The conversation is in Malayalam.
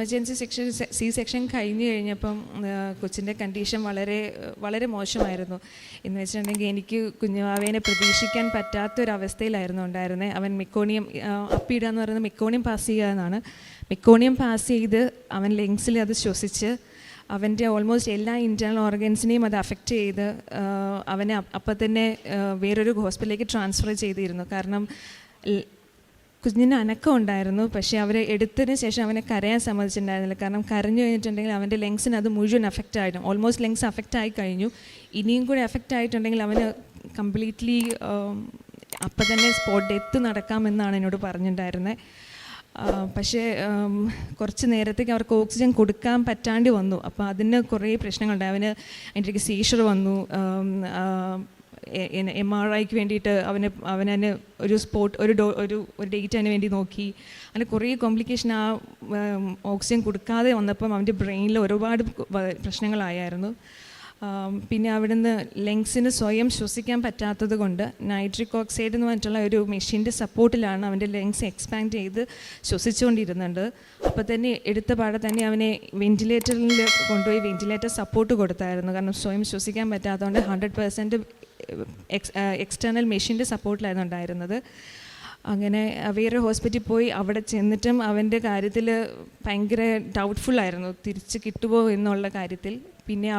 എമർജൻസി സെക്ഷൻ കഴിഞ്ഞ് കഴിഞ്ഞപ്പം കൊച്ചിൻ്റെ കണ്ടീഷൻ വളരെ വളരെ മോശമായിരുന്നു. എന്ന് വെച്ചിട്ടുണ്ടെങ്കിൽ എനിക്ക് കുഞ്ഞുവാവേനെ പ്രതീക്ഷിക്കാൻ പറ്റാത്തൊരവസ്ഥയിലായിരുന്നു ഉണ്ടായിരുന്നത്. അവൻ മെക്കോണിയം അപ്പിയിടുക എന്ന് പറയുന്നത് മെക്കോണിയം പാസ് ചെയ്യുക എന്നാണ്. മെക്കോണിയം പാസ് ചെയ്ത് അവൻ ലങ്സിൽ അത് ശ്വസിച്ച് അവൻ്റെ ഓൾമോസ്റ്റ് എല്ലാ ഇൻറ്റേർണൽ ഓർഗൻസിനെയും അത് അഫക്റ്റ് ചെയ്ത് അവനെ അപ്പം തന്നെ വേറൊരു ഹോസ്പിറ്റലിലേക്ക് ട്രാൻസ്ഫർ ചെയ്തിരുന്നു. കാരണം കുഞ്ഞിന് അനക്കം ഉണ്ടായിരുന്നു, പക്ഷേ അവരെ എടുത്തതിന് ശേഷം അവനെ കരയാൻ സമ്മതിച്ചിട്ടുണ്ടായിരുന്നില്ല. കാരണം കരഞ്ഞു കഴിഞ്ഞിട്ടുണ്ടെങ്കിൽ അവൻ്റെ ലങ്സിന് അത് മുഴുവൻ അഫക്റ്റ് ആയിട്ടും ഓൾമോസ്റ്റ് ലങ്സ് അഫക്റ്റ് ആയി കഴിഞ്ഞു. ഇനിയും കൂടി അഫക്റ്റ് ആയിട്ടുണ്ടെങ്കിൽ അവന് കംപ്ലീറ്റ്ലി അപ്പം തന്നെ സ്പോട്ട് ഡെത്ത് നടക്കാമെന്നാണ് എന്നോട് പറഞ്ഞിട്ടുണ്ടായിരുന്നത്. പക്ഷേ കുറച്ച് നേരത്തേക്ക് അവർക്ക് ഓക്സിജൻ കൊടുക്കാൻ പറ്റാണ്ട് വന്നു. അപ്പോൾ അതിന് കുറേ പ്രശ്നങ്ങളുണ്ടായി. അതിൻ്റെ സീഷർ വന്നു. MRIക്ക് വേണ്ടിയിട്ട് അവനെ ഒരു സ്പോട്ട് ഒരു ഡേറ്റ് അതിന് വേണ്ടി നോക്കി. അങ്ങനെ കുറേ കോംപ്ലിക്കേഷൻ ആ ഓക്സിജൻ കൊടുക്കാതെ വന്നപ്പം അവൻ്റെ ബ്രെയിനിൽ ഒരുപാട് പ്രശ്നങ്ങളായിരുന്നു. പിന്നെ അവിടുന്ന് ലങ്സിന് സ്വയം ശ്വസിക്കാൻ പറ്റാത്തത് കൊണ്ട് നൈട്രിക് ഓക്സൈഡ് എന്ന് പറഞ്ഞിട്ടുള്ള ഒരു മെഷീൻ്റെ സപ്പോർട്ടിലാണ് അവൻ്റെ ലങ്സ് എക്സ്പാൻഡ് ചെയ്ത് ശ്വസിച്ചുകൊണ്ടിരുന്നുണ്ട്. അപ്പോൾ തന്നെ എടുത്ത പാടെ തന്നെ അവനെ വെൻറ്റിലേറ്ററിൽ കൊണ്ടുപോയി വെൻറ്റിലേറ്റർ സപ്പോർട്ട് കൊടുത്തായിരുന്നു. കാരണം സ്വയം ശ്വസിക്കാൻ പറ്റാത്തതുകൊണ്ട് 100% എക്സ്റ്റേണൽ മെഷീൻ്റെ സപ്പോർട്ടിലായിരുന്നു ഉണ്ടായിരുന്നത്. അങ്ങനെ വേറെ ഹോസ്പിറ്റലിൽ പോയി അവിടെ ചെന്നിട്ടും അവൻ്റെ കാര്യത്തിൽ ഭയങ്കര ഡൗട്ട്ഫുള്ളായിരുന്നു, തിരിച്ച് കിട്ടുമോ എന്നുള്ള കാര്യത്തിൽ. പിന്നെ